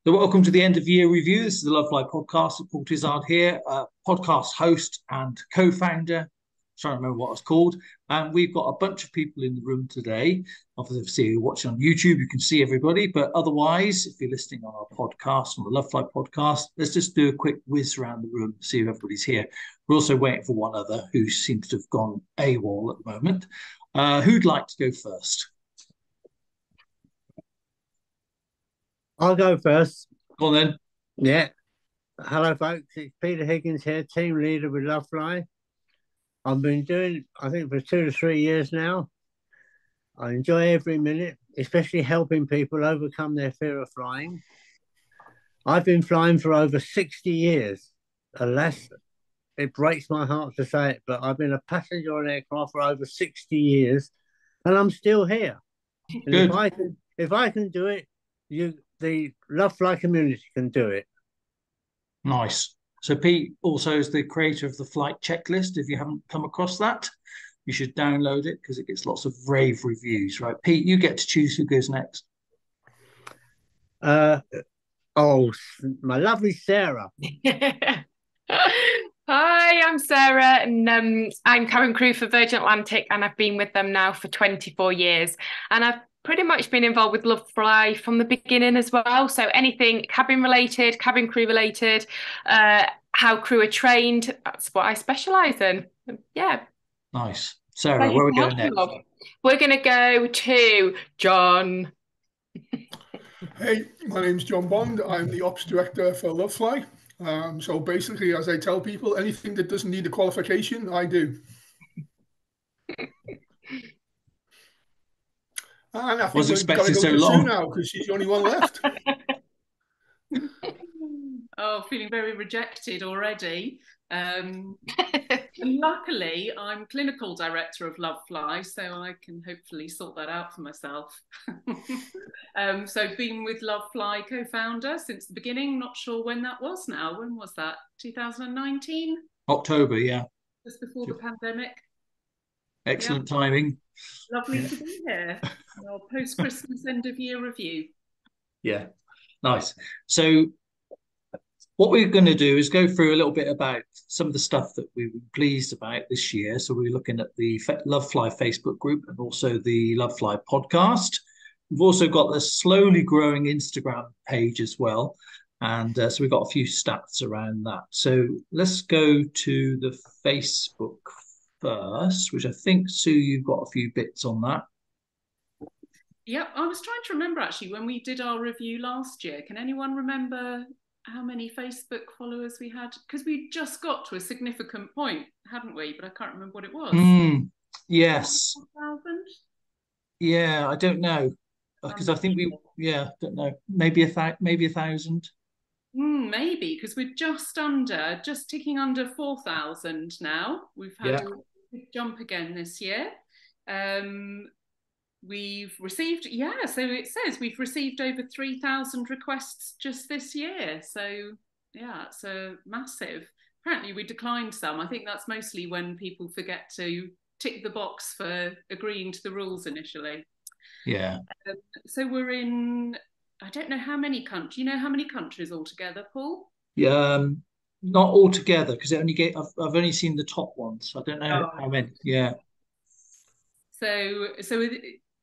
So welcome to the end of year review. This is the Lovefly podcast. Paul Tizard here, podcast host and co-founder. Trying to remember what it's called. And we've got a bunch of people in the room today. Obviously, you're watching on YouTube, you can see everybody. But otherwise, if you're listening on our podcast, on the Lovefly podcast, let's just do a quick whiz around the room, see if everybody's here. We're also waiting for one other who seems to have gone AWOL at the moment. Who'd like to go first? I'll go first. Go on then. Yeah. Hello, folks. It's Peter Higgins here, team leader with Lovefly. I've been doing, I think, for 2 to 3 years now. I enjoy every minute, especially helping people overcome their fear of flying. I've been flying for over 60 years. Alas, it breaks my heart to say it, but I've been a passenger on aircraft for over 60 years, and I'm still here. And Good. if I can do it, the Lovefly community can do it. Nice. So Pete also is the creator of the flight checklist. If you haven't come across that, you should download it because it gets lots of rave reviews, right? Pete, you get to choose who goes next. My lovely Sarah. Hi, I'm Sarah, and I'm cabin crew for Virgin Atlantic, and I've been with them now for 24 years. And I've pretty much been involved with Lovefly from the beginning as well. So anything cabin related, cabin crew related, how crew are trained, that's what I specialise in. Yeah. Nice. Sarah, where are we going next? We're going to go to John. Hey, my name's John Bond. I'm the Ops Director for Lovefly. So basically, as I tell people, anything that doesn't need a qualification, I do. And I think we've got to go so to long Sue now because she's the only one left. Oh, feeling very rejected already. Luckily, I'm clinical director of Lovefly, so I can hopefully sort that out for myself. So been with Lovefly co-founder since the beginning, not sure when that was now. When was that? 2019? October, yeah. Just before the pandemic. Excellent timing. Lovely to be here. Our post-Christmas end-of-year review. Yeah, nice. So what we're going to do is go through a little bit about some of the stuff that we were pleased about this year. So we're looking at the Lovefly Facebook group and also the Lovefly podcast. We've also got the slowly growing Instagram page as well. And so we've got a few stats around that. So let's go to the Facebook first, which I think, Sue, you've got a few bits on that. Yep, I was trying to remember actually when we did our review last year. Can anyone remember how many Facebook followers we had? Because we just got to a significant point, hadn't we? But I can't remember what it was. Yes. 1,000? Yeah, I don't know. Because I think don't know. Maybe 1,000. Maybe, because we're just ticking under 4,000 now. We've had a big jump again this year. We've received, so it says we've received over 3,000 requests just this year. So, yeah, it's a massive. Apparently, we declined some. I think that's mostly when people forget to tick the box for agreeing to the rules initially. Yeah. So we're in, I don't know how many countries. You know how many countries altogether, Paul? Yeah, not altogether because I've only seen the top ones. I don't know how many. Yeah. So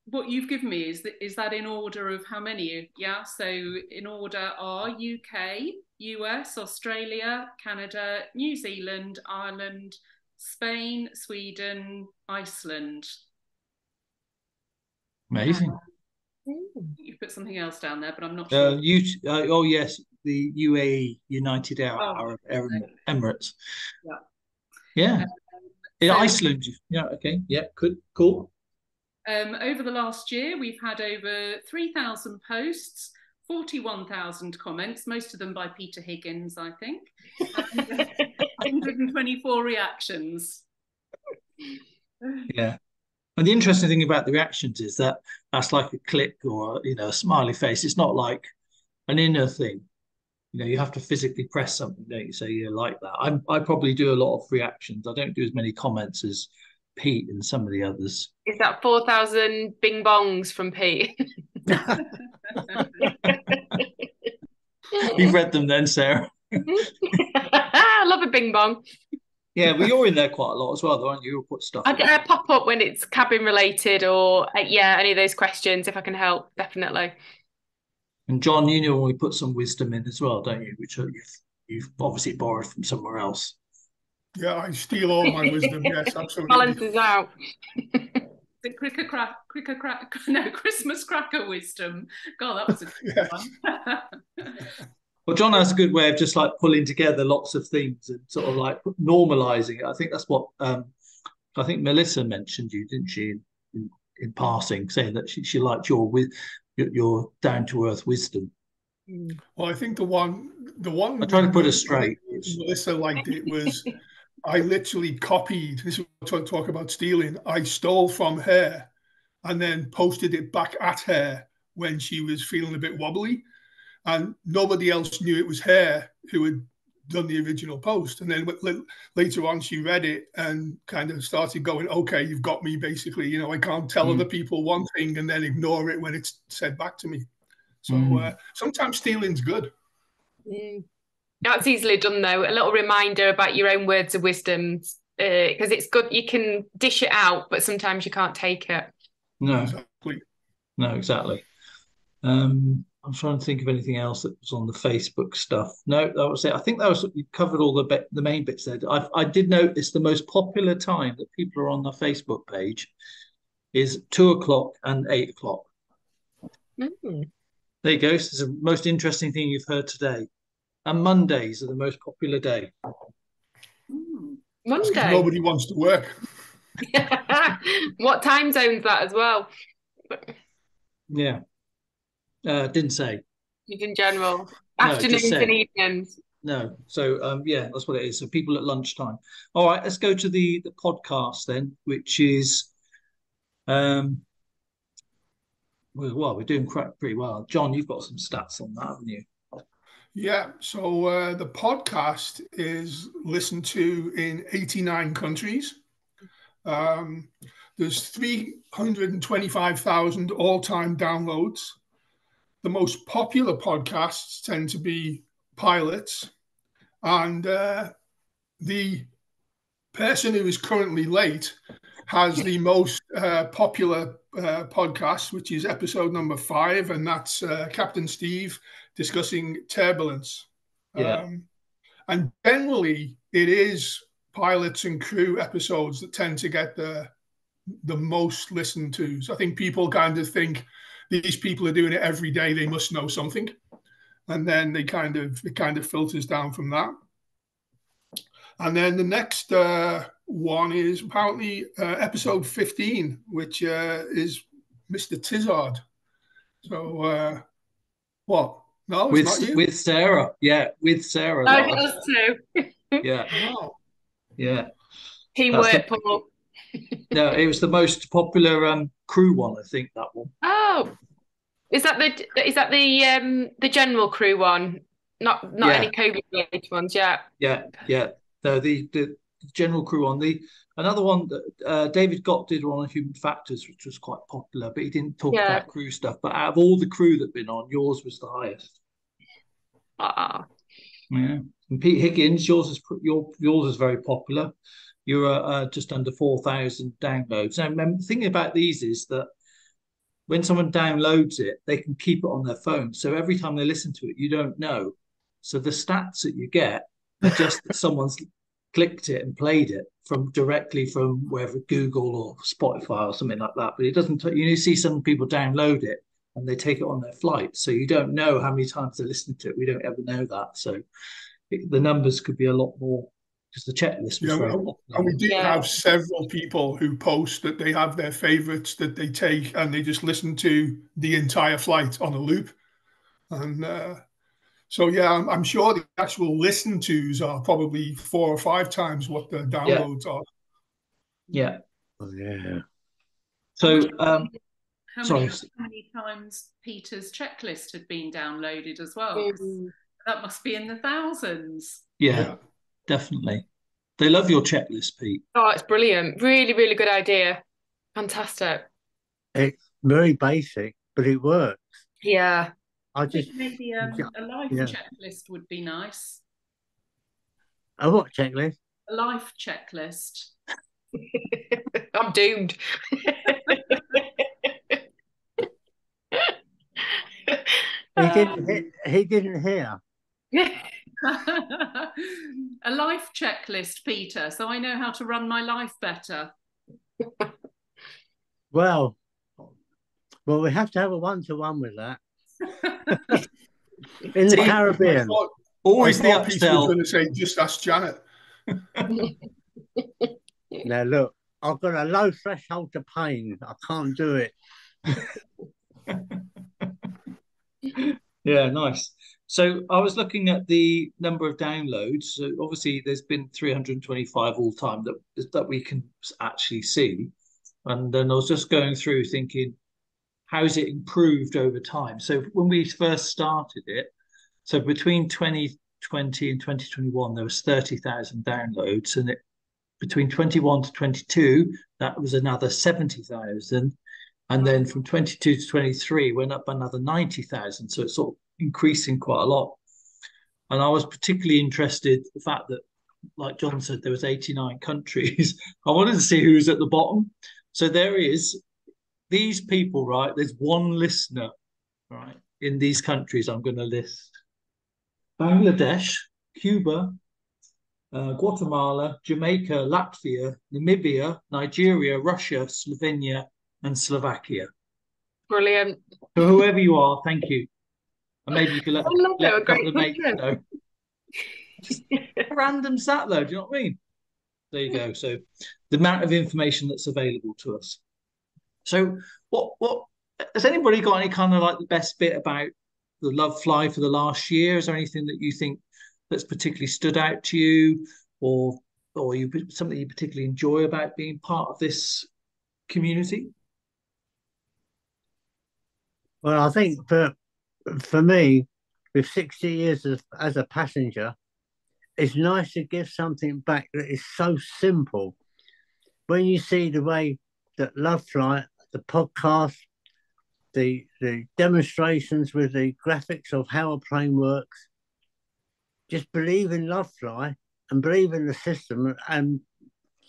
what you've given me is that in order of how many? Yeah. So in order are UK, US, Australia, Canada, New Zealand, Ireland, Spain, Sweden, Iceland. Amazing. You've put something else down there, but I'm not sure. Oh yes, the UAE, United Arab Emirates. Yeah. In Iceland. Yeah. Okay. Yeah. Good. Cool. Over the last year, we've had over 3,000 posts, 41,000 comments, most of them by Peter Higgins, I think, and 124 reactions. Yeah. And the interesting thing about the reactions is that that's like a click or, a smiley face. It's not like an inner thing. You have to physically press something, don't you? So you like that. I probably do a lot of reactions. I don't do as many comments as Pete and some of the others. Is that 4,000 bing bongs from Pete? You've read them then, Sarah. I love a bing bong. Yeah, well, you're in there quite a lot as well, though, aren't you? You'll put stuff in. I pop up when it's cabin related or any of those questions if I can help, definitely. And John, you normally put some wisdom in as well, don't you? Which you've obviously borrowed from somewhere else. Yeah, I steal all my wisdom. Yes, absolutely. Balances out. The no, Christmas cracker wisdom. God, that was a good one. Well, John has a good way of just like pulling together lots of things and sort of like normalizing it. I think that's what I think Melissa mentioned you, didn't she, in passing, saying that she liked your down to earth wisdom. Well, I think the one I try to put it straight. Melissa liked it was I literally copied. This is what I talk about stealing. I stole from her and then posted it back at her when she was feeling a bit wobbly. And nobody else knew it was her who had done the original post. And then later on, she read it and kind of started going, okay, you've got me, basically. You know, I can't tell other people one thing and then ignore it when it's said back to me. So sometimes stealing's good. That's easily done, though. A little reminder about your own words of wisdom, because it's good. You can dish it out, but sometimes you can't take it. No, exactly. No, exactly. I'm trying to think of anything else that was on the Facebook stuff. No, that was it. I think that was you covered all the main bits there. I did notice the most popular time that people are on the Facebook page is 2 o'clock and 8 o'clock. There you go. This is the most interesting thing you've heard today. And Mondays are the most popular day. Monday. Nobody wants to work. What time zone's that as well? Yeah. Didn't say. In general. Afternoons and evenings. No. So yeah, that's what it is. So people at lunchtime. All right, let's go to the podcast then, which is well, we're doing pretty well. John, you've got some stats on that, haven't you? Yeah. So the podcast is listened to in 89 countries. There's 325,000 all-time downloads. The most popular podcasts tend to be pilots. And the person who is currently late has the most popular podcast, which is episode number 5. And that's Captain Steve discussing turbulence. Yeah. And generally, it is pilots and crew episodes that tend to get the most listened to. So I think people kind of think these people are doing it every day, they must know something. And then it kind of filters down from that. And then the next one is apparently episode 15, which is Mr. Tizard. So what? No, it's not you. With Sarah. Yeah, with Sarah. Oh, it does too. Yeah. Wow. Yeah. Teamwork, Paul. No, it was the most popular crew one, I think, that one. Oh, is that the general crew one? Not any COVID related ones, yeah. Yeah. No, the general crew one. Another one that David Gott did one on human factors, which was quite popular, but he didn't talk about crew stuff. But out of all the crew that've been on, yours was the highest. Yeah. And Pete Higgins, yours is very popular. You're just under 4,000 downloads. Now, the thing about these is that when someone downloads it, they can keep it on their phone. So every time they listen to it, you don't know. So the stats that you get are just that someone's clicked it and played it directly from wherever, Google or Spotify or something like that. But it doesn't. You see some people download it and they take it on their flight. So you don't know how many times they're listening to it. We don't ever know that. So the numbers could be a lot more. Because the checklist was very popular. And we do have several people who post that they have their favorites that they take and they just listen to the entire flight on a loop. And so, yeah, I'm sure the actual listen tos are probably 4 or 5 times what the downloads are. Yeah. Oh, yeah. So, how many times Peter's checklist had been downloaded as well? That must be in the thousands. Yeah. Definitely. They love your checklist, Pete. Oh, it's brilliant. Really, really good idea. Fantastic. It's very basic, but it works. Yeah. I I think just, maybe a life yeah. checklist would be nice. A what checklist? A life checklist. I'm doomed. He didn't hear. A life checklist, Peter, so I know how to run my life better. Well, we have to have a one-to-one with that. In the See, Caribbean. Always the Peter was upsell. going to say, just ask Janet. Now look, I've got a low threshold to pain. I can't do it. Yeah, nice. So I was looking at the number of downloads. So obviously, there's been 325 all time that we can actually see. And then I was just going through thinking, how's it improved over time? So when we first started it, so between 2020 and 2021, there was 30,000 downloads, and between 21 to 22, that was another 70,000. And then from 22 to 23, went up another 90,000. So it's sort of increasing quite a lot. And I was particularly interested the fact that, like John said, there was 89 countries. I wanted to see who's at the bottom. So there is these people, right? There's one listener, right, in these countries I'm going to list: Bangladesh, Cuba, Guatemala, Jamaica, Latvia, Namibia, Nigeria, Russia, Slovenia, and Slovakia. Brilliant. So whoever you are, thank you. And maybe you can let a couple of mates country. know. Just a random sat though, do you know what I mean? There you go. So the amount of information that's available to us. So what has anybody got any kind of like the best bit about the Lovefly for the last year? Is there anything that you think that's particularly stood out to you, or something you particularly enjoy about being part of this community? Well, I think for me, with 60 years as a passenger, it's nice to give something back that is so simple. When you see the way that Lovefly, the podcast, the demonstrations with the graphics of how a plane works, just believe in Lovefly and believe in the system, and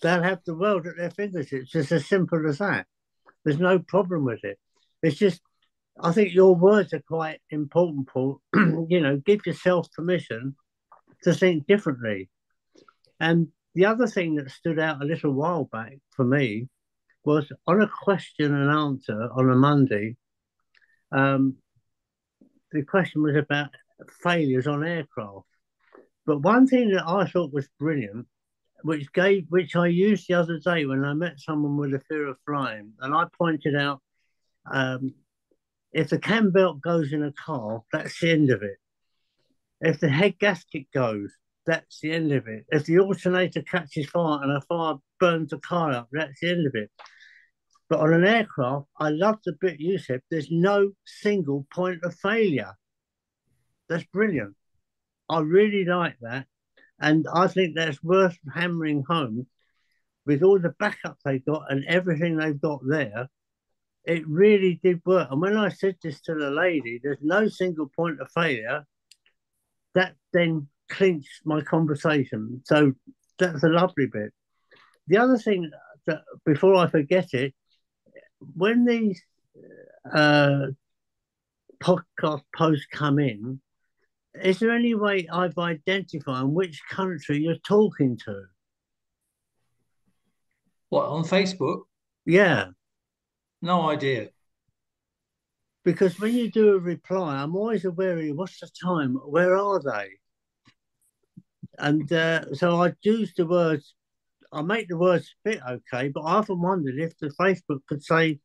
they'll have the world at their fingertips. It's as simple as that. There's no problem with it. It's just, I think your words are quite important, Paul. Give yourself permission to think differently. And the other thing that stood out a little while back for me was on a question and answer on a Monday. The question was about failures on aircraft. But one thing that I thought was brilliant, which I used the other day when I met someone with a fear of flying, and I pointed out, if the cam belt goes in a car, that's the end of it. If the head gasket goes, that's the end of it. If the alternator catches fire and a fire burns the car up, that's the end of it. But on an aircraft, I love the bit you said, there's no single point of failure. That's brilliant. I really like that. And I think that's worth hammering home with all the backup they've got and everything they've got there. It really did work. And when I said this to the lady, there's no single point of failure, that then clinched my conversation. So that's a lovely bit. The other thing that, before I forget it, when these podcast posts come in, is there any way of identifying which country you're talking to? What, on Facebook? Yeah. No idea. Because when you do a reply, I'm always aware of what's the time, where are they? And so I use the words, I make the words fit okay, but I often wondered if the Facebook could say,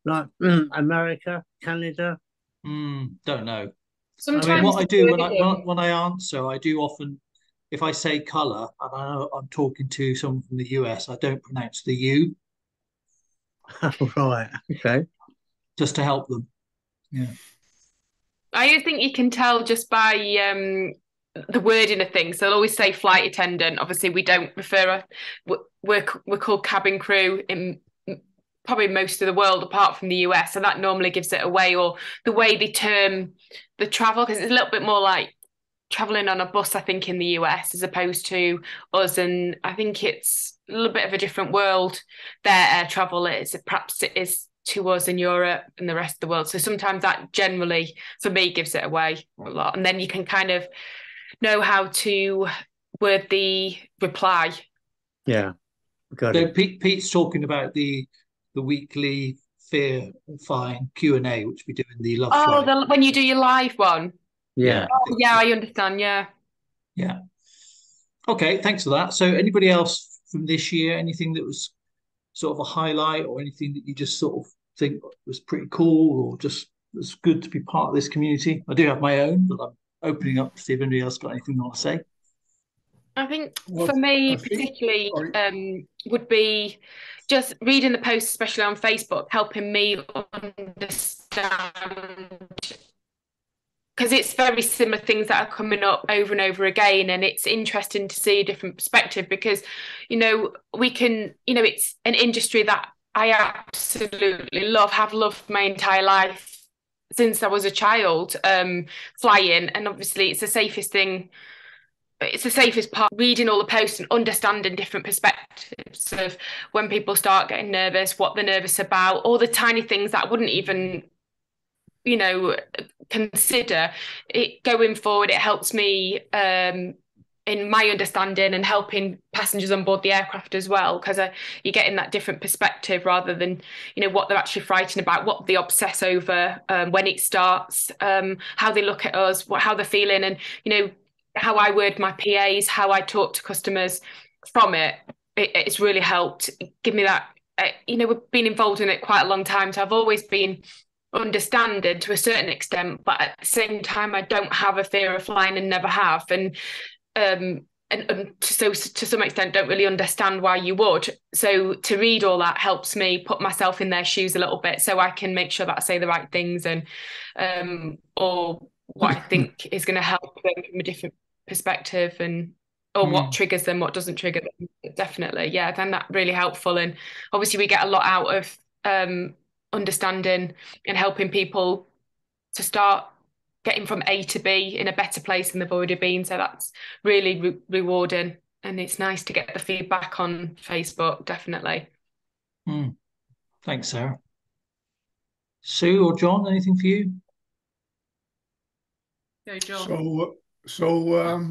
like, America, Canada. Don't know. Sometimes I mean, what I do when I answer, I do often, if I say colour and I know I'm talking to someone from the US, I don't pronounce the U. Right. Okay. Just to help them. Yeah. I think you can tell just by the wording of things. They'll always say flight attendant. Obviously, we don't refer. We're called cabin crew in probably most of the world apart from the US, and that normally gives it away, or the way they term the travel, because it's a little bit more like traveling on a bus, I think, in the US as opposed to us. And I think it's a little bit of a different world their air travel is, perhaps it is to us in Europe and the rest of the world. So sometimes that generally, for me, gives it away a lot. And then you can kind of know how to word the reply. Yeah, got So it. Pete's talking about the weekly fear fine Q&A, which we do in the Lovefly. Oh, when you do your live one. Yeah. Oh, yeah, I understand. Yeah. Yeah. Okay, thanks for that. So anybody else from this year, anything that was sort of a highlight or anything that you just sort of think was pretty cool or just was good to be part of this community? I do have my own, but I'm opening up to see if anybody else got anything they want to say. I think Well, for me, I think, particularly, sorry. would be just reading the posts, especially on Facebook, helping me understand, because it's very similar things that are coming up over and over again, and it's interesting to see a different perspective because, we can, it's an industry that I absolutely love, have loved my entire life since I was a child, flying, and obviously it's the safest thing. It's the safest part, reading all the posts and understanding different perspectives of when people start getting nervous, what they're nervous about, all the tiny things that I wouldn't even, consider. It going forward, it helps me in my understanding and helping passengers on board the aircraft as well, because you're getting that different perspective rather than what they're actually frightened about, what they obsess over, when it starts, how they look at us, how they're feeling, and how I word my PAs, how I talk to customers from it's really helped give me that. We've been involved in it quite a long time, so I've always been understanding to a certain extent, but at the same time, I don't have a fear of flying and never have, and so to some extent, don't really understand why you would. So to read all that helps me put myself in their shoes a little bit, so I can make sure that I say the right things and or what I think is going to help them from a different perspective, and or what triggers them, what doesn't trigger them. Definitely, yeah, I find that really helpful. And obviously, we get a lot out of understanding and helping people to start getting from A to B in a better place than they've already been. So that's really rewarding, and it's nice to get the feedback on Facebook. Definitely. Thanks, Sarah. Sue or John, anything for you? Go, John. So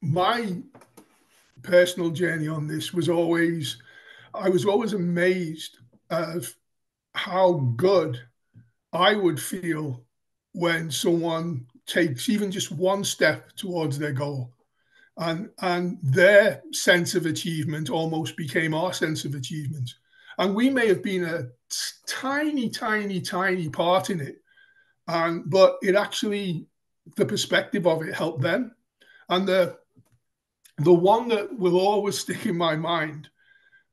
my personal journey on this was I was always amazed at how good I would feel when someone takes even just one step towards their goal, and their sense of achievement almost became our sense of achievement. And we may have been a tiny, tiny, tiny part in it, but it actually, the perspective of it helped them. And the one that will always stick in my mind,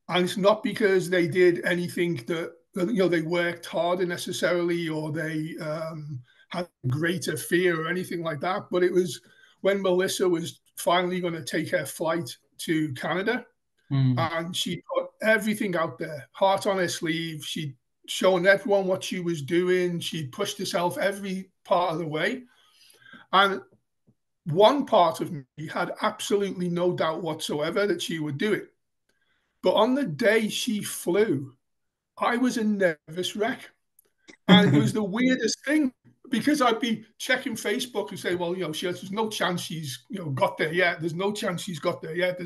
and it's not because they did anything that they worked harder necessarily, or they had greater fear or anything like that, but it was when Melissa was finally going to take her flight to Canada, and she put everything out there, heart on her sleeve. She'd shown everyone what she was doing. She pushed herself every part of the way. And one part of me had absolutely no doubt whatsoever that she would do it. But on the day she flew, I was a nervous wreck. And it was the weirdest thing, because I'd be checking Facebook and say, well, there's no chance she's, got there yet. There's no chance she's got there yet.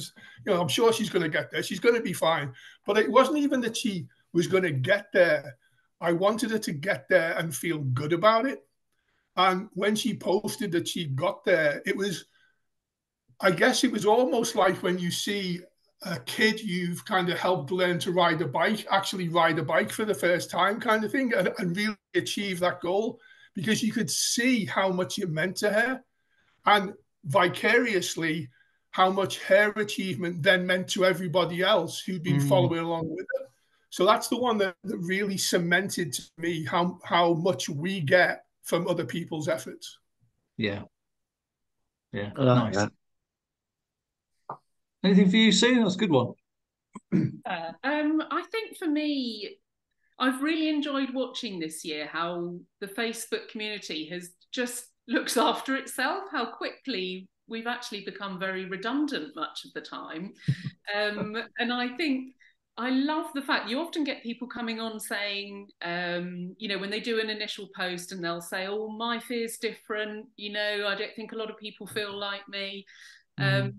I'm sure she's going to get there. She's going to be fine. But it wasn't even that she was going to get there. I wanted her to get there and feel good about it. And when she posted that she got there, I guess it was almost like when you see a kid you've kind of helped learn to ride a bike, actually ride a bike for the first time kind of thing, and really achieve that goal, because you could see how much it meant to her, and vicariously how much her achievement then meant to everybody else who'd been following along with her. So that's the one that really cemented to me how much we get from other people's efforts. Yeah. I like Nice. that. Anything for you, Sue? That's a good one. I think for me, I've really enjoyed watching this year how the Facebook community has just looks after itself, how quickly we've actually become very redundant much of the time. And I think I love the fact you often get people coming on saying, you know, when they do an initial post and they'll say, oh, my fear's different, you know, I don't think a lot of people feel like me. And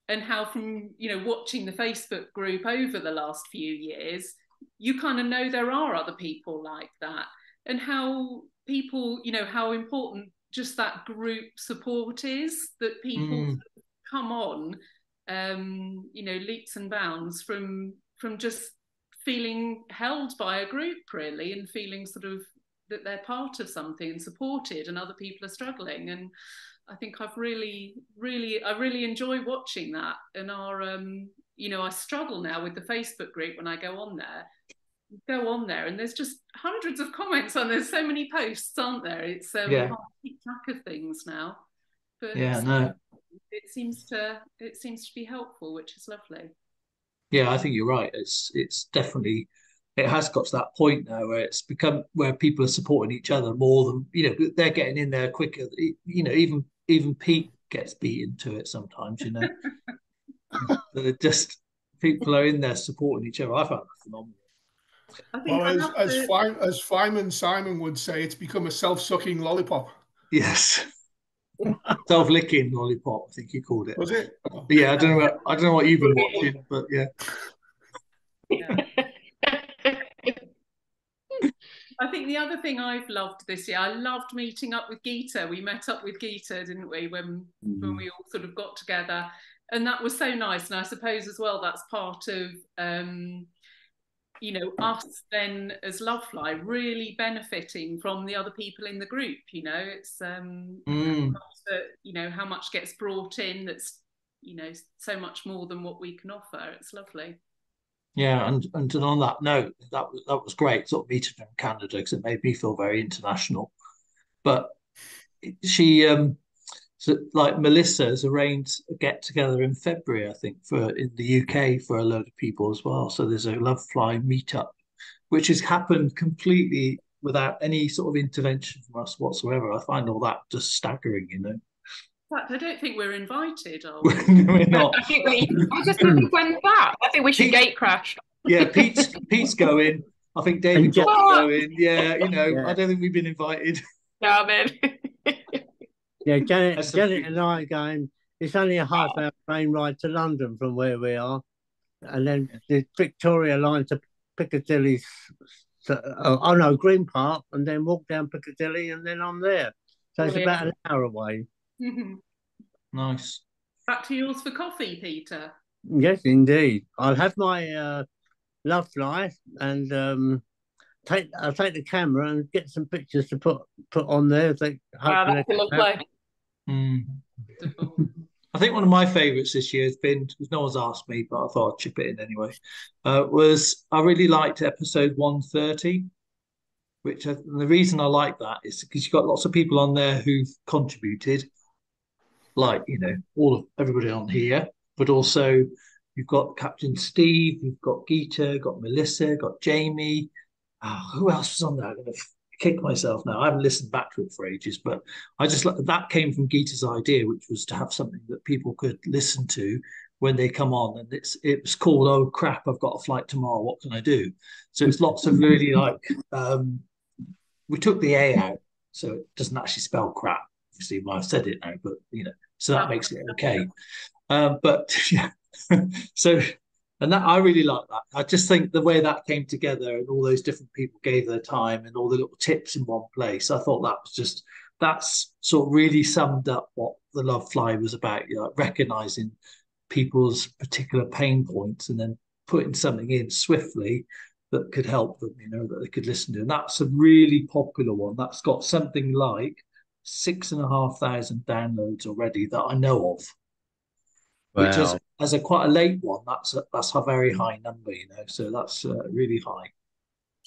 how from, you know, watching the Facebook group over the last few years, you kind of know there are other people like that, and how people, you know, how important just that group support is, that people come on, you know, leaps and bounds from just feeling held by a group, really, and feeling sort of that they're part of something and supported, and other people are struggling. And I think I really enjoy watching that. And you know, I struggle now with the Facebook group when I go on there, and there's just hundreds of comments on. There's so many posts, aren't there? It's hard to keep track of things now. But it seems to be helpful, which is lovely. Yeah, I think you're right. It's definitely, it has got to that point now where it's become where people are supporting each other more than, you know, they're getting in there quicker. You know, even Pete gets beaten to it sometimes, you know. But it just, people are in there supporting each other. I found that phenomenal. I think as Feynman Simon would say, it's become a self-sucking lollipop. Yes. Self-licking lollipop, I think he called it. Was it? Yeah, I don't know what you've been watching, but yeah. I think the other thing I've loved this year, I loved meeting up with Geeta. We met up with Geeta, didn't we, when we all sort of got together, and that was so nice. And I suppose as well that's part of you know, us then as Lovefly really benefiting from the other people in the group. You know, it's you know, how much gets brought in that's, you know, so much more than what we can offer. It's lovely. Yeah, and on that note, that was great, sort of meeting her in Canada, because it made me feel very international. But she so like Melissa has arranged a get together in February, I think, for in the UK for a load of people as well. So there's a Lovefly meetup, which has happened completely without any sort of intervention from us whatsoever. I find all that just staggering, you know. In fact, I don't think we're invited, are we? We're not. I just think when's that? I think we should gate crash. Yeah, Pete's going. I think David got to go in. Yeah, you know, I don't think we've been invited. No, I'm in. Yeah, Janet and I are going. It's only a half-hour train ride to London from where we are, and then the Victoria line to Piccadilly. Oh no, Green Park, and then walk down Piccadilly, and then I'm there. So it's about an hour away. Nice. Back to yours for coffee, Peter. Yes, indeed. I'll have my Lovefly, and I'll take the camera and get some pictures to put on there. Wow, that's lovely. I think one of my favourites this year has been, because no one's asked me, but I thought I'd chip it in anyway, was I really liked episode 130, and the reason I like that is because you've got lots of people on there who've contributed, like, you know, everybody on here, but also you've got Captain Steve, you've got Geeta, got Melissa, got Jamie. Who else was on there? I'm going to kick myself now. I haven't listened back to it for ages, but I just that came from Geeta's idea, which was to have something that people could listen to when they come on, and it was called "Oh Crap, I've Got a Flight Tomorrow. What can I do?" So it's lots of really like we took the A out, so it doesn't actually spell crap. Obviously, well, I've said it now, but you know, so that makes it okay. But yeah, so. And that I really like that. I just think the way that came together and all those different people gave their time and all the little tips in one place. I thought that's sort of really summed up what the Lovefly was about. You know, like recognizing people's particular pain points and then putting something in swiftly that could help them, you know, that they could listen to. And that's a really popular one. That's got something like 6,500 downloads already that I know of. Which is, as quite a late one, that's a very high number, you know. So that's really high.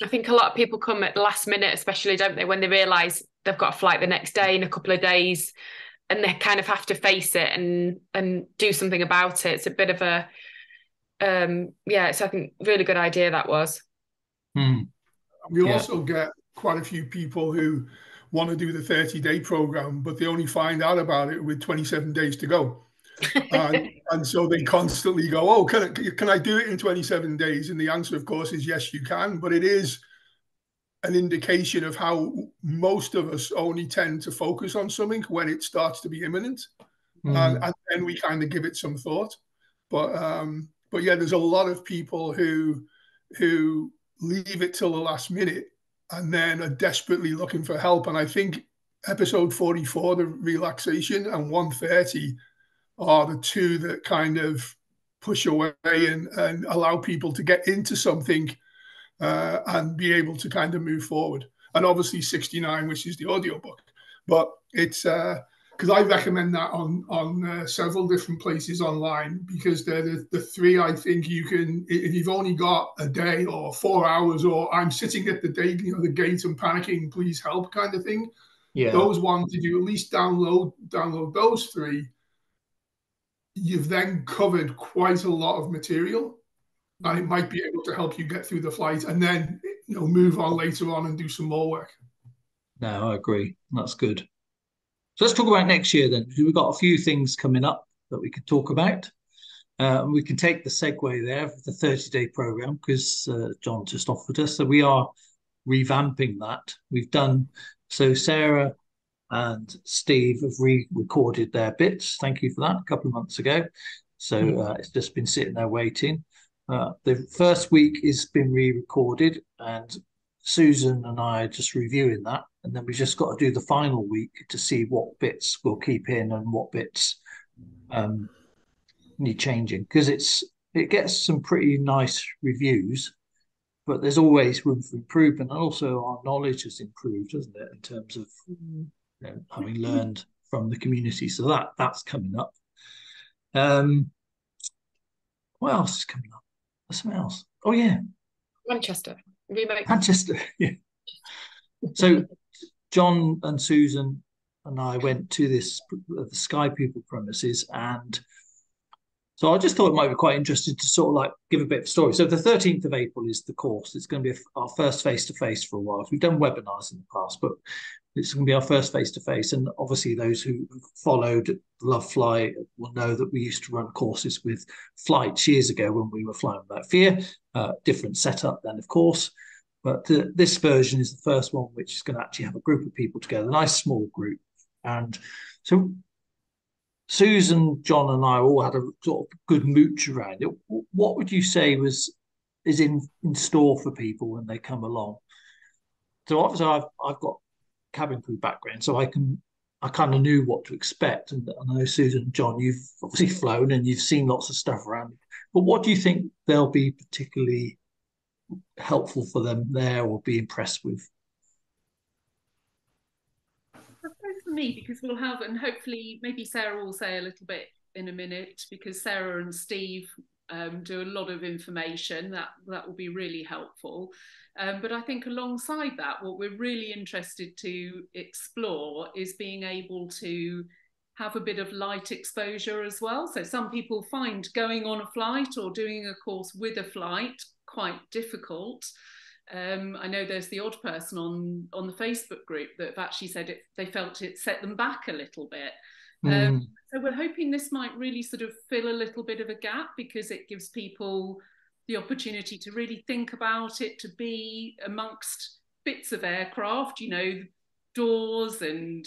I think a lot of people come at the last minute, especially, don't they, when they realise they've got a flight the next day in a couple of days, and they kind of have to face it and do something about it. It's a bit of a it's, I think, really good idea that was. Mm. We Yeah. also get quite a few people who want to do the 30-day program, but they only find out about it with 27 days to go. And so they constantly go, oh, can I do it in 27 days? And the answer, of course, is yes, you can. But it is an indication of how most of us only tend to focus on something when it starts to be imminent. And then we kind of give it some thought. But yeah, there's a lot of people who leave it till the last minute and then are desperately looking for help. And I think episode 44, the relaxation, and 130 are the two that kind of push away and allow people to get into something and be able to kind of move forward. And obviously 69, which is the audiobook. But it's because I recommend that on several different places online, because they're the three I think you can, if you've only got a day or 4 hours, or I'm sitting at the the gate and panicking, please help kind of thing. Yeah. Those ones, if you at least download those three, you've then covered quite a lot of material, and it might be able to help you get through the flight and then move on later on and do some more work. No, I agree. That's good. So let's talk about next year then. We've got a few things coming up that we could talk about. We can take the segue there for the 30-day program, because John just offered us. So we are revamping that. We've done, so Sarah and Steve have re-recorded their bits. Thank you for that, a couple of months ago. So it's just been sitting there waiting. The first week has been re-recorded, and Susan and I are just reviewing that. And then we just got to do the final week to see what bits we'll keep in and what bits need changing, because it gets some pretty nice reviews, but there's always room for improvement. And also our knowledge has improved, hasn't it, in terms of having learned from the community. So that's coming up. What else is coming up? There's something else. Oh yeah, Manchester. Manchester. Yeah. So John and Susan and I went to the Sky People premises, and so I just thought it might be quite interesting to sort of like give a bit of story. So the 13th of April is the course. It's going to be our first face-to-face for a while. We've done webinars in the past, but it's going to be our first face-to-face. And obviously those who followed Lovefly will know that we used to run courses with flights years ago when we were flying without fear. Different setup then, of course. But this version is the first one which is going to actually have a group of people together, a nice small group. And so Susan, John, and I all had a sort of good mooch around it. What would you say is in store for people when they come along? So obviously, I've got cabin crew background, so I kind of knew what to expect. And I know Susan and John, you've obviously flown and you've seen lots of stuff around. But what do you think they'll be particularly helpful for them there, or be impressed with? For me, because we'll have, and hopefully maybe Sarah will say a little bit in a minute, because Sarah and Steve do a lot of information that will be really helpful. But I think alongside that, what we're really interested to explore is being able to have a bit of light exposure as well. So some people find going on a flight or doing a course with a flight quite difficult. I know there's the odd person on the Facebook group that have actually said they felt it set them back a little bit. So we're hoping this might really sort of fill a little bit of a gap, because it gives people the opportunity to really think about it, to be amongst bits of aircraft, doors and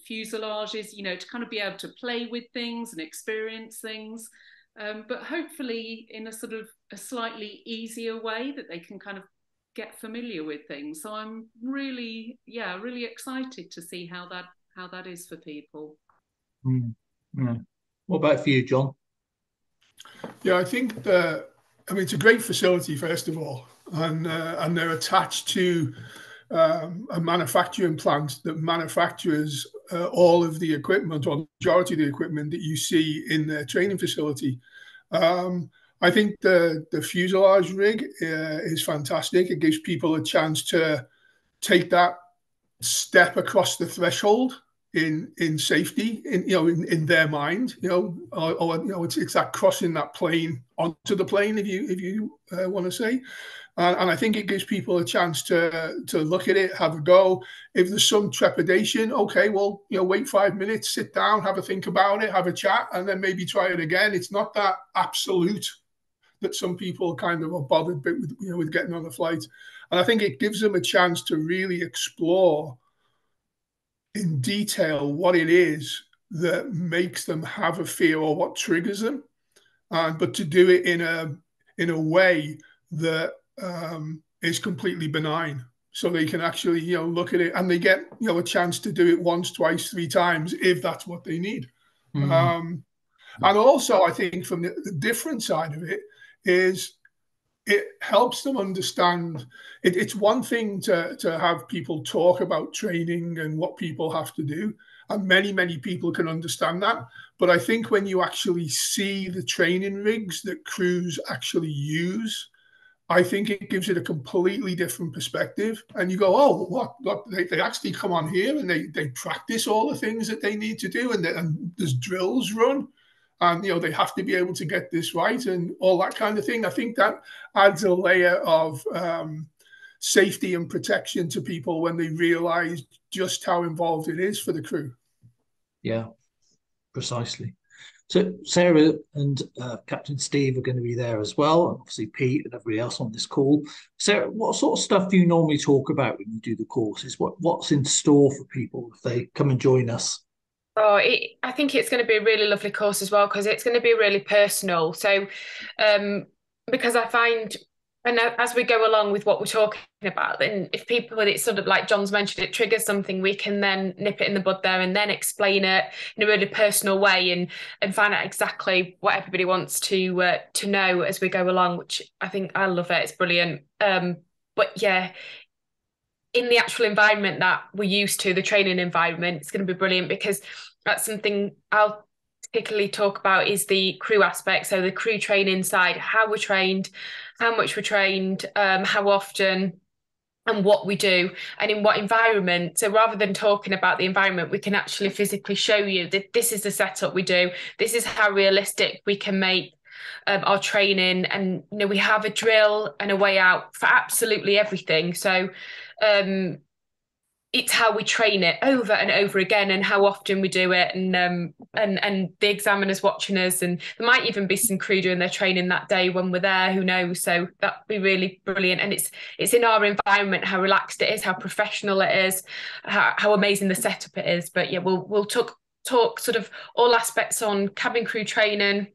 fuselages, to kind of be able to play with things and experience things. But hopefully in a sort of a slightly easier way that they can kind of get familiar with things. So I'm really excited to see how that is for people. Yeah. What about for you, John? Yeah, I think it's a great facility, first of all, and they're attached to a manufacturing plant that manufactures all of the equipment, or the majority of the equipment that you see in the training facility. I think the fuselage rig is fantastic. It gives people a chance to take that step across the threshold in safety, in their mind, or it's that crossing that plane onto the plane, if you want to say. And I think it gives people a chance to look at it, have a go. If there's some trepidation, okay, well, wait 5 minutes, sit down, have a think about it, have a chat, and then maybe try it again. It's not that absolute that some people kind of are bothered with getting on a flight. And I think it gives them a chance to really explore in detail what it is that makes them have a fear or what triggers them, but to do it in a way that is completely benign, so they can actually look at it, and they get a chance to do it once, twice, 3 times if that's what they need. And also, I think from the different side of it is it helps them understand. It's one thing to have people talk about training and what people have to do, and many people can understand that. But I think when you actually see the training rigs that crews actually use, I think it gives it a completely different perspective. And you go, oh, what they actually come on here and they practice all the things that they need to do, and there's drills run, and they have to be able to get this right and all that kind of thing. I think that adds a layer of safety and protection to people when they realize just how involved it is for the crew. Yeah, precisely. So Sarah and Captain Steve are going to be there as well, and obviously Pete and everybody else on this call. Sarah, what sort of stuff do you normally talk about when you do the courses? What's in store for people if they come and join us? Oh, I think it's going to be a really lovely course as well, because it's going to be really personal. So, because I find, and as we go along with what we're talking about, then if people, it's sort of like John's mentioned, it triggers something, we can then nip it in the bud there and then explain it in a really personal way, and find out exactly what everybody wants to know as we go along, which I love it. It's brilliant. But yeah, in the actual environment that we're used to, the training environment, it's going to be brilliant, because that's something I'll particularly talk about, is the crew aspect. So the crew training side, how we're trained, how much we're trained, how often, and what we do, and in what environment. So rather than talking about the environment, we can actually physically show you that this is the setup we do. This is how realistic we can make our training. And we have a drill and a way out for absolutely everything. So it's how we train it over and over again, and how often we do it, and the examiners watching us, and there might even be some crew doing their training that day when we're there, who knows. So that'd be really brilliant. And it's in our environment, how relaxed it is, how professional it is, how amazing the setup it is. But yeah, we'll talk sort of all aspects on cabin crew training,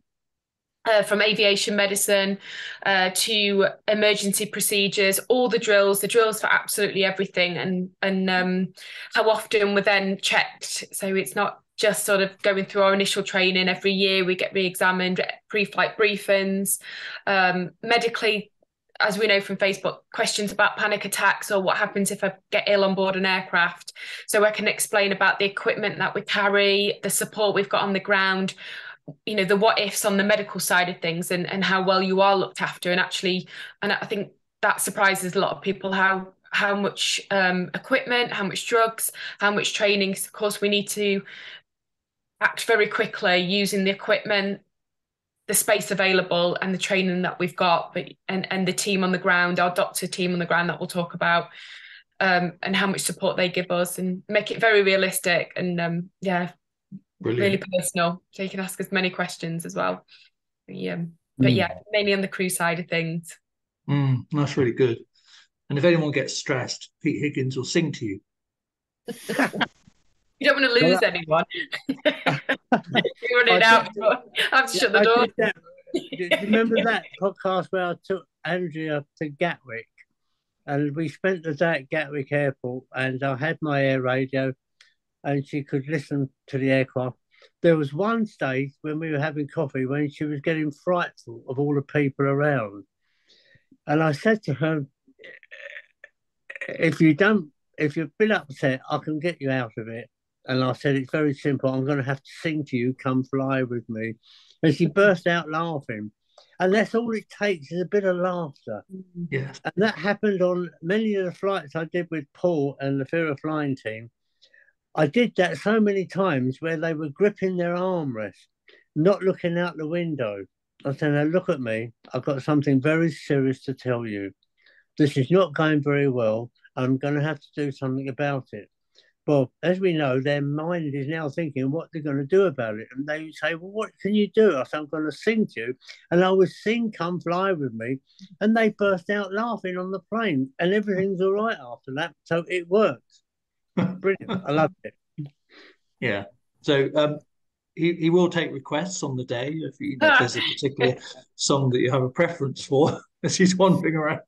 from aviation medicine to emergency procedures, all the drills for absolutely everything, and how often we're then checked. So it's not just sort of going through our initial training. Every year we get re-examined, pre-flight briefings, medically, as we know from Facebook, questions about panic attacks or what happens if I get ill on board an aircraft. So I can explain about the equipment that we carry, the support we've got on the ground, the what ifs on the medical side of things, and how well you are looked after. And I think that surprises a lot of people, how much equipment, how much drugs, how much training. Of course, we need to act very quickly using the equipment, the space available, and the training that we've got, and the team on the ground, our doctor team on the ground that we'll talk about, and how much support they give us, and make it very realistic, and Brilliant. really personal. So you can ask us many questions as well. But yeah, mainly on the crew side of things. That's really good. And if anyone gets stressed, Pete Higgins will sing to you. You don't want to lose anyone. You're running out. I have to shut the door. Do you remember that podcast where I took Andrea to Gatwick? And we spent the day at Gatwick Airport, and I had my air radio, and she could listen to the aircraft. There was one stage when we were having coffee when she was getting frightful of all the people around. And I said to her, if you've been upset, I can get you out of it. And I said, it's very simple. I'm going to have to sing to you, Come Fly With Me. And she burst out laughing. And that's all it takes, is a bit of laughter. Yes. And that happened on many of the flights I did with Paul and the Fear of Flying team. I did that so many times where they were gripping their armrest, not looking out the window. I said, now look at me. I've got something very serious to tell you. this is not going very well. I'm going to have to do something about it. Well, as we know, their mind is now thinking what they're going to do about it. And they say, well, what can you do? I said, I'm going to sing to you. And I was sing Come Fly With Me. And they burst out laughing on the plane. And everything's all right after that. So it works. Brilliant. I loved it. Yeah. So he will take requests on the day if there's a particular song that you have a preference for as he's wandering around.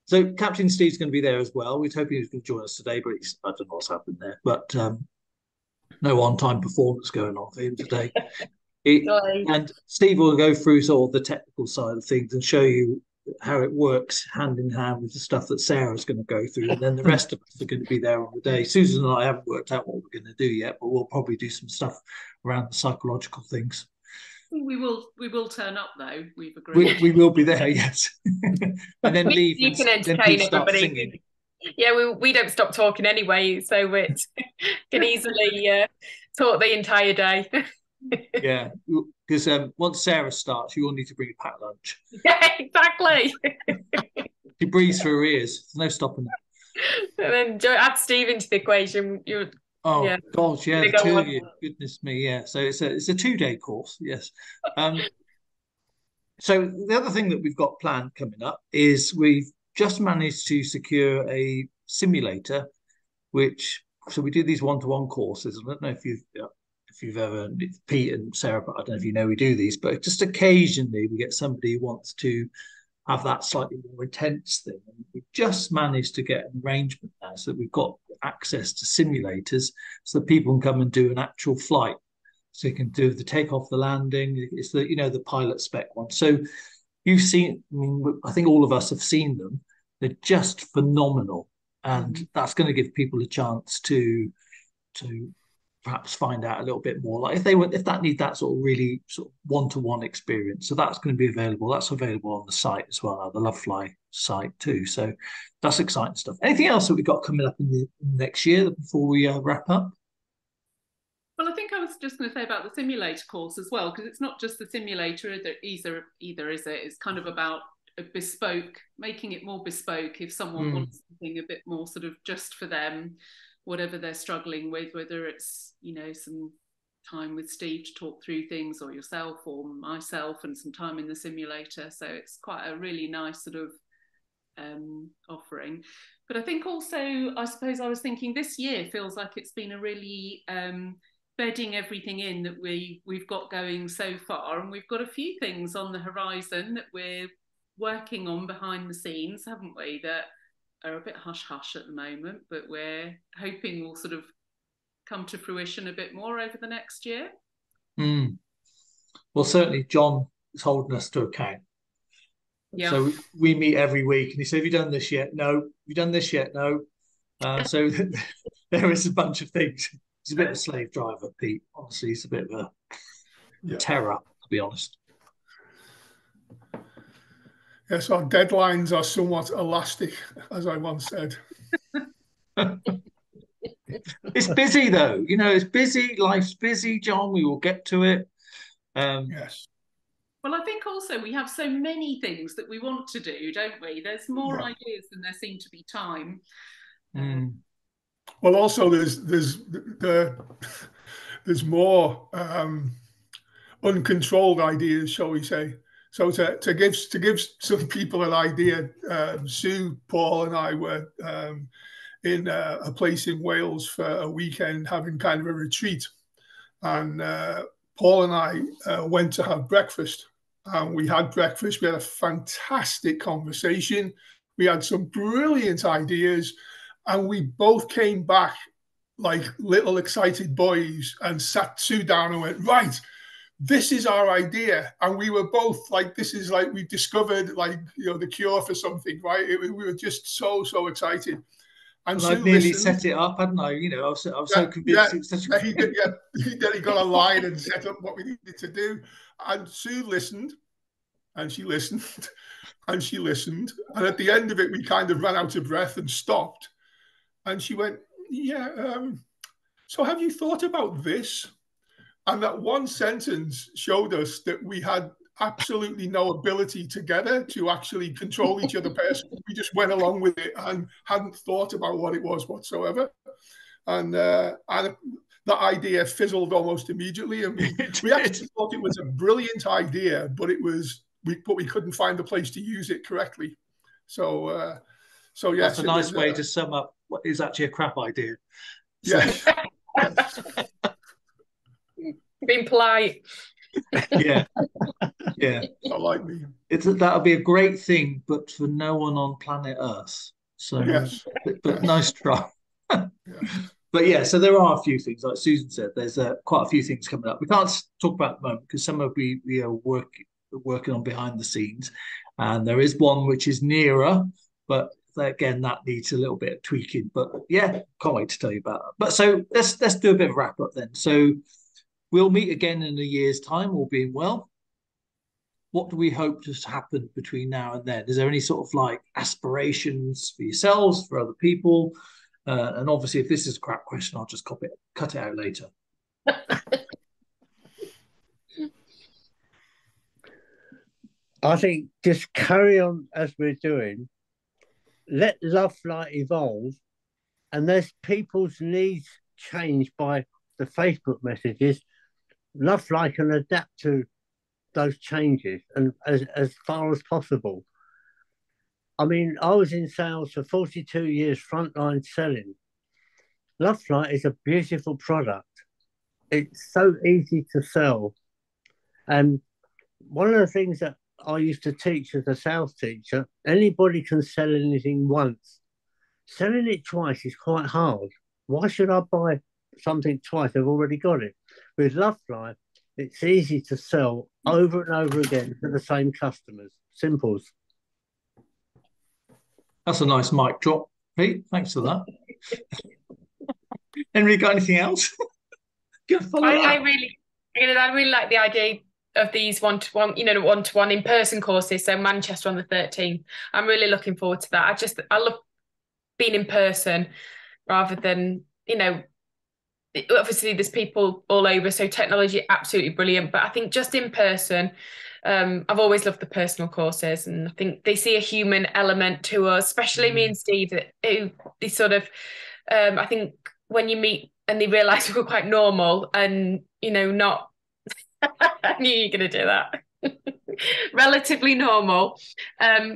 So Captain Steve's going to be there as well. We'd hoping he was going to join us today, but I don't know what's happened there. But no on-time performance going on for him today. And Steve will go through sort of the technical side of things and show you how it works hand in hand with the stuff that Sarah's going to go through. And then the rest of us are going to be there on the day. Susan and I haven't worked out what we're going to do yet, but we'll probably do some stuff around the psychological things. We will turn up though. We've agreed. We will be there, yes. And then leave. You can entertain everybody. Yeah, we don't stop talking anyway, so it can easily talk the entire day. Yeah, because once Sarah starts, you all need to bring a packed lunch. Yeah, exactly. She breathes through her ears. There's no stopping her. And then add Steve into the equation. Oh, yeah. Gosh, yeah, the two of you. Goodness me, yeah. So it's a 2-day course, yes. So the other thing that we've got planned coming up is we've just managed to secure a simulator, so we do these one-to-one courses. I don't know if you've ever, Pete and Sarah, but I don't know if you know we do these, but just occasionally we get somebody who wants to have that slightly more intense thing. And we've just managed to get an arrangement now so that we've got access to simulators so that people can come and do an actual flight. So you can do the takeoff, the landing. It's the pilot spec one. So you've seen, I think all of us have seen them. They're just phenomenal. And that's going to give people a chance to perhaps find out a little bit more, like if that need that sort of really sort of one-to-one experience. So that's going to be available. That's available on the site as well, the Lovefly site too. So that's exciting stuff. Anything else that we've got coming up in the next year before we wrap up? Well, I think I was just going to say about the simulator course as well, because it's not just the simulator either, is it? It's kind of about a bespoke, making it more bespoke if someone wants something a bit more sort of just for them, whatever they're struggling with, whether it's, some time with Steve to talk through things, or yourself or myself, and some time in the simulator. So it's quite a really nice sort of offering. But I think also, I suppose I was thinking this year feels like it's been a really bedding everything in that we've got going so far, and we've got a few things on the horizon that we're working on behind the scenes, haven't we, that are a bit hush-hush at the moment, but we're hoping will sort of come to fruition a bit more over the next year. Well, certainly John is holding us to account. Yeah. So we meet every week and he said, have you done this yet? No. Have you done this yet? No. So there is a bunch of things. He's a bit of a slave driver, Pete. Honestly, he's a bit of a terror, to be honest. Yes, our deadlines are somewhat elastic, as I once said. It's busy, though. It's busy. Life's busy, John. We will get to it. Yes. Well, I think also we have so many things that we want to do, don't we? There's more ideas than there seem to be time. Well, also there's more uncontrolled ideas, shall we say? So to give some people an idea, Sue, Paul, and I were in a place in Wales for a weekend having kind of a retreat, and Paul and I went to have breakfast. And we had breakfast. We had a fantastic conversation. We had some brilliant ideas, and we both came back like little excited boys and sat Sue down and went, right, this is our idea. And we were both like, this is like we've discovered the cure for something, right? We were just so excited. And I'd nearly set it up, hadn't I? I was so convinced it was such a... He got online and set up what we needed to do. And Sue listened, and she listened, and she listened. And at the end of it, we kind of ran out of breath and stopped. And she went, so have you thought about this? And that one sentence showed us that we had absolutely no ability together to actually control each other personally. We just went along with it and hadn't thought about what it was whatsoever. And that idea fizzled almost immediately. I mean, we actually thought it was a brilliant idea, but we couldn't find a place to use it correctly. So yes, that's a nice way to sum up what is actually a crap idea. Yes. Being polite. Yeah. Yeah. Not like me. That would be a great thing, but for no one on planet Earth. So, yes. but nice try. Yes. But yeah, so there are a few things, like Susan said, there's quite a few things coming up. We can't talk about at the moment because some of we are working on behind the scenes. And there is one which is nearer, but again, that needs a little bit of tweaking. But yeah, can't wait to tell you about that. But so let's do a bit of wrap up then. So we'll meet again in a year's time, all being well. What do we hope to happen between now and then? Is there any sort of like aspirations for yourselves, for other people? And obviously, if this is a crap question, I'll just cut it out later. I think just carry on as we're doing. Let Lovefly evolve, and as people's needs change by the Facebook messages, Lovefly can adapt to those changes and as far as possible. I mean, I was in sales for 42 years, frontline selling. Lovefly is a beautiful product. It's so easy to sell. And one of the things that I used to teach as a sales teacher, anybody can sell anything once. Selling it twice is quite hard. Why should I buy something twice? I've already got it. With Lovefly, it's easy to sell over and over again to the same customers. Simples. That's a nice mic drop, Pete. Thanks for that. Henry, got anything else? I really like the idea of these one-to-one, one-to-one in-person courses. So Manchester on the 13th. I'm really looking forward to that. I love being in person rather than, obviously there's people all over, so technology absolutely brilliant. But I think just in person, I've always loved the personal courses, and I think they see a human element to us, especially me and Steve, who they sort of, I think when you meet and they realise we're quite normal and, not, I knew you were going to do that, relatively normal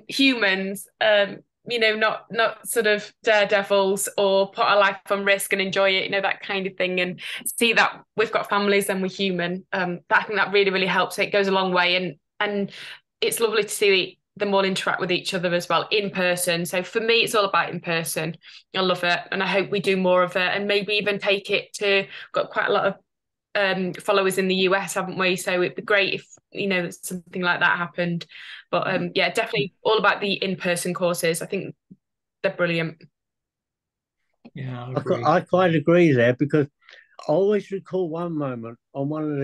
humans, not sort of daredevils or put our life on risk and enjoy it, that kind of thing, and see that we've got families and we're human. I think that really, really helps. It goes a long way, and it's lovely to see them all interact with each other as well in person. So for me, it's all about in person. I love it, and I hope we do more of it, and maybe even take it to, got quite a lot of followers in the US, haven't we? So it'd be great if something like that happened. But yeah, definitely all about the in-person courses. I think they're brilliant. Yeah, I quite agree there, because I always recall one moment on one of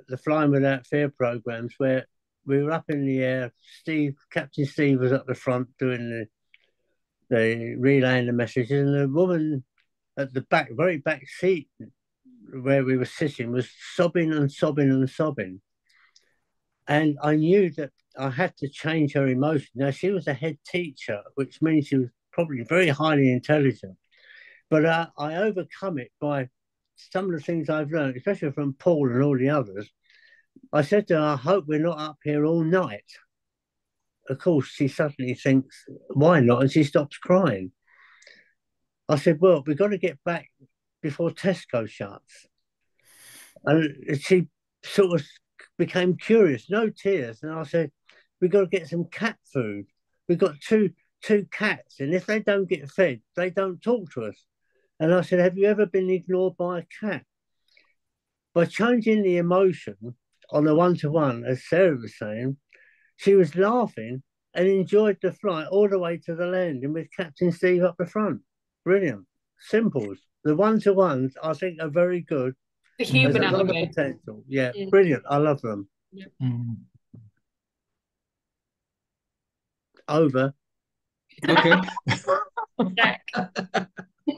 the Flying Without Fear programs where we were up in the air. Captain Steve was at the front doing the relaying the messages, and the woman at the back, very back seat where we were sitting, was sobbing and sobbing and sobbing. And I knew that I had to change her emotion. Now, she was a head teacher, which means she was probably very highly intelligent. But I overcome it by some of the things I've learned, especially from Paul and all the others. I said to her, I hope we're not up here all night. Of course, she suddenly thinks, why not? And she stops crying. I said, well, we've got to get back before Tesco shuts. And she sort of became curious, no tears. And I said, we've got to get some cat food. We've got two cats, and if they don't get fed, they don't talk to us. And I said, have you ever been ignored by a cat? By changing the emotion on the one-to-one, as Sarah was saying, she was laughing and enjoyed the flight all the way to the landing with Captain Steve up the front. Brilliant. Simples. The one-to-ones, I think, are very good. The human There's a lot of potential. Yeah, brilliant. I love them. Yeah. Over. Okay.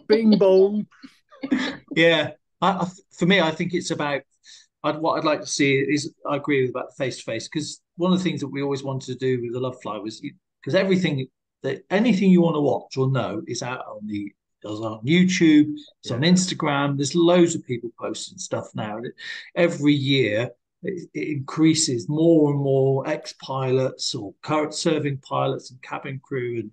Bing bong. Yeah. For me, I think it's about what I'd like to see is, I agree with about the face-to-face, because one of the things that we always wanted to do with the Lovefly was because anything you want to watch or know is out on it's on YouTube, it's on Instagram. There's loads of people posting stuff now. And every year it increases more and more ex-pilots or current serving pilots and cabin crew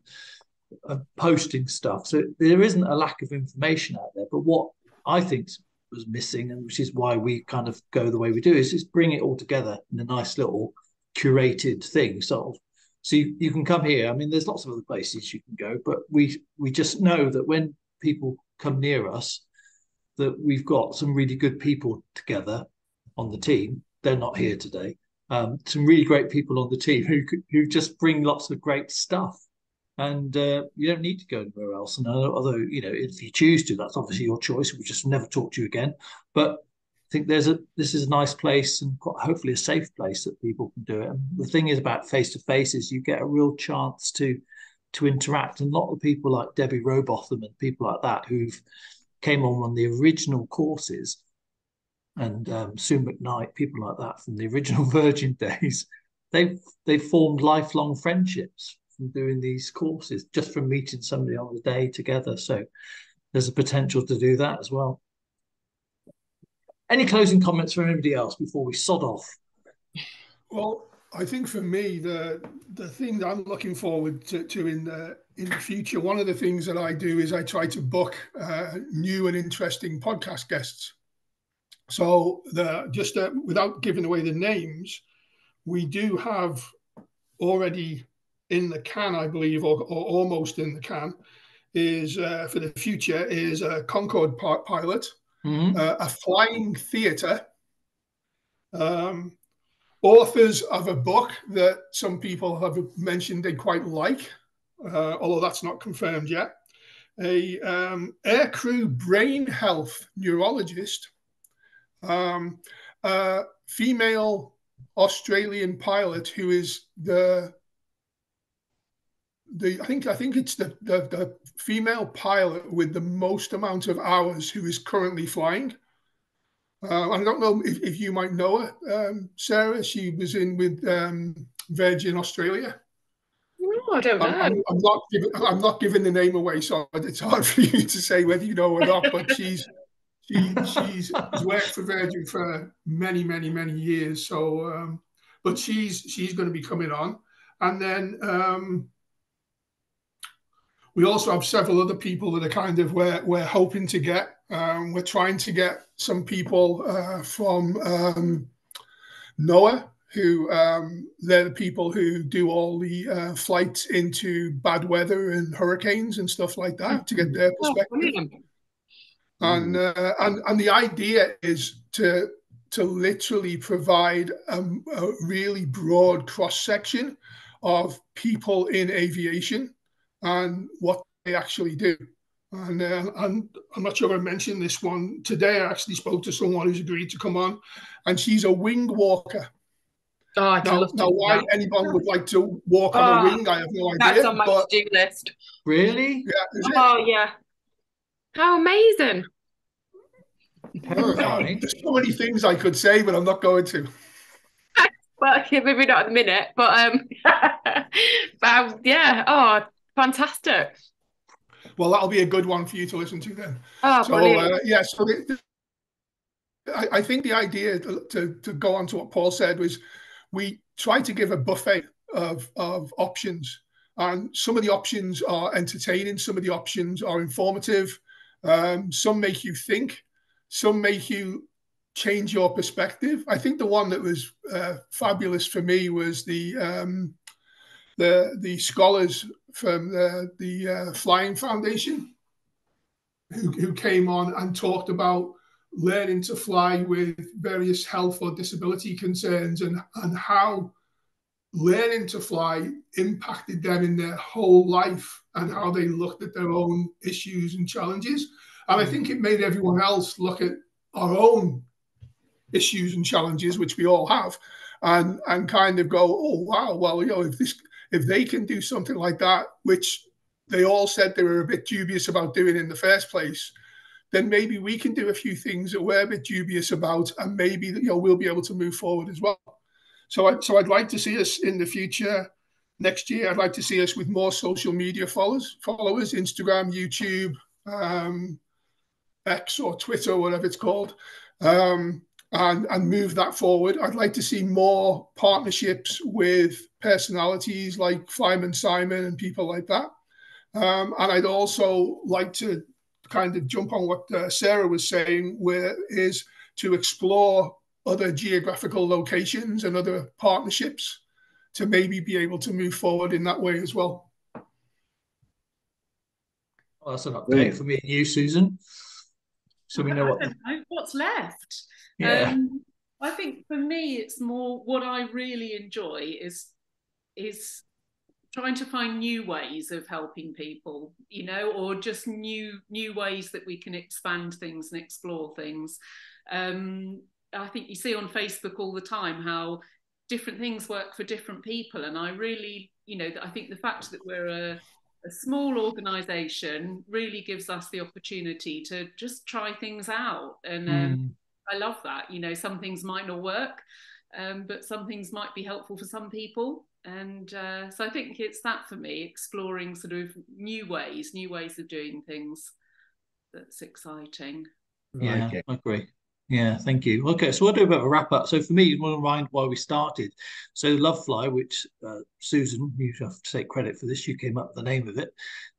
and posting stuff. So there isn't a lack of information out there. But what I think was missing, and which is why we kind of go the way we do, is bring it all together in a nice little curated thing. So you can come here. I mean, there's lots of other places you can go, but we just know that when people come near us, that we've got some really good people together on the team. They're not here today. Some really great people on the team who just bring lots of great stuff. And you don't need to go anywhere else. And although, if you choose to, that's obviously your choice. We'll just never talk to you again. But I think this is a nice place and hopefully a safe place that people can do it. And the thing is about face-to-face is you get a real chance to interact. And a lot of people like Debbie Robotham and people like that who've came on the original courses, and Sue McKnight, people like that from the original Virgin days, they've formed lifelong friendships from doing these courses, just from meeting somebody on the day together. So there's a potential to do that as well. Any closing comments from anybody else before we sod off? Well, I think for me, the thing that I'm looking forward to in the future, one of the things that I do is I try to book new and interesting podcast guests. So without giving away the names, we do have already in the can, I believe, or almost in the can, is for the future is a Concorde pilot, a flying theatre, authors of a book that some people have mentioned they quite like, although that's not confirmed yet, a aircrew brain health neurologist, a female Australian pilot who is I think it's the female pilot with the most amount of hours who is currently flying. I don't know if you might know her, Sarah. She was in with Virgin Australia. Oh, I don't know. I'm not giving the name away, so it's hard for you to say whether you know or not. But she's worked for Virgin for many years. So, but she's going to be coming on, and then we also have several other people that are kind of we're hoping to get. We're trying to get some people from NOAA, who they're the people who do all the flights into bad weather and hurricanes and stuff like that, to get their perspective. And the idea is to literally provide a really broad cross section of people in aviation and what they actually do. And I'm not sure if I mentioned this one today. I actually spoke to someone who's agreed to come on, and she's a wing walker. Oh, now why anyone would like to walk on a wing, I have no idea. That's on my to-do list. Really? Yeah. Yeah. How amazing. Terrifying. There's so many things I could say, but I'm not going to. Well, maybe not at the minute, but yeah. Oh, fantastic. Well, that'll be a good one for you to listen to then. Oh, so I think the idea to go on to what Paul said was we try to give a buffet of options, and some of the options are entertaining, some of the options are informative, some make you think, some make you change your perspective. I think the one that was fabulous for me was the scholars from the Flying Foundation who came on and talked about learning to fly with various health or disability concerns, and how learning to fly impacted them in their whole life and how they looked at their own issues and challenges. And I think it made everyone else look at our own issues and challenges, which we all have, and kind of go, oh, wow, well, if they can do something like that, which they all said they were a bit dubious about doing in the first place, then maybe we can do a few things that we're a bit dubious about, and maybe we'll be able to move forward as well. So I'd like to see us in the future. Next year, I'd like to see us with more social media followers, Instagram, YouTube, X or Twitter, or whatever it's called, and move that forward. I'd like to see more partnerships with personalities like Fireman Simon and people like that. And I'd also like to kind of jump on what Sarah was saying, where is to explore other geographical locations and other partnerships to maybe be able to move forward in that way as well. Well, that's an update for me and you, Susan. So we know I don't know what's left. Yeah. I think for me, it's more what I really enjoy is trying to find new ways of helping people, or just new ways that we can expand things and explore things. I think you see on Facebook all the time how different things work for different people, and I really, I think the fact that we're a small organisation really gives us the opportunity to just try things out, and I love that. Some things might not work, but some things might be helpful for some people. And so I think it's that for me, exploring sort of new ways of doing things. That's exciting. Yeah, I agree. Yeah, thank you. Okay, so we'll do a bit of a wrap up. So for me, you want to remind why we started. So Lovefly, which Susan, you have to take credit for this, you came up with the name of it.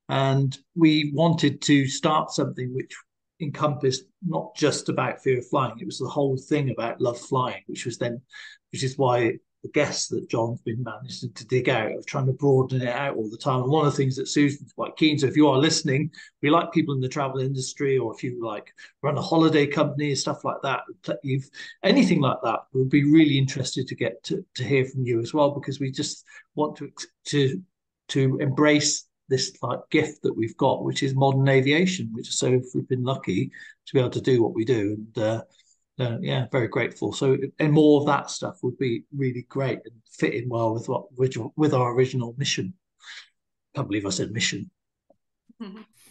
And we wanted to start something which encompassed not just about fear of flying, it was the whole thing about love flying, which is why the guests that John's been managing to dig out of trying to broaden it out all the time. And one of the things that Susan's quite keen. So if you are listening, we like people in the travel industry, or if you like run a holiday company and stuff like that, anything like that, we'd be really interested to get to hear from you as well, because we just want to embrace this like gift that we've got, which is modern aviation, which is so we've been lucky to be able to do what we do. And yeah, very grateful. So, and more of that stuff would be really great and fit in well with our original mission. Can't believe I said mission.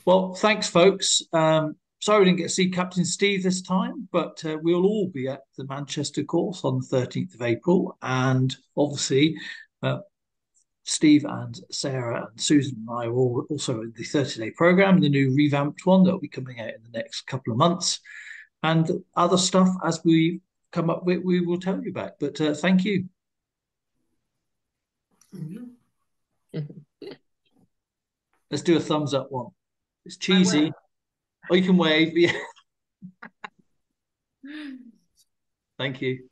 Well, thanks, folks. Sorry we didn't get to see Captain Steve this time, but we'll all be at the Manchester course on the 13th of April. And obviously, Steve and Sarah and Susan and I are all also in the 30-day program, the new revamped one that will be coming out in the next couple of months. And other stuff as we come up with, we will tell you about. But thank you. Let's do a thumbs up one. It's cheesy. Or you can wave. Thank you.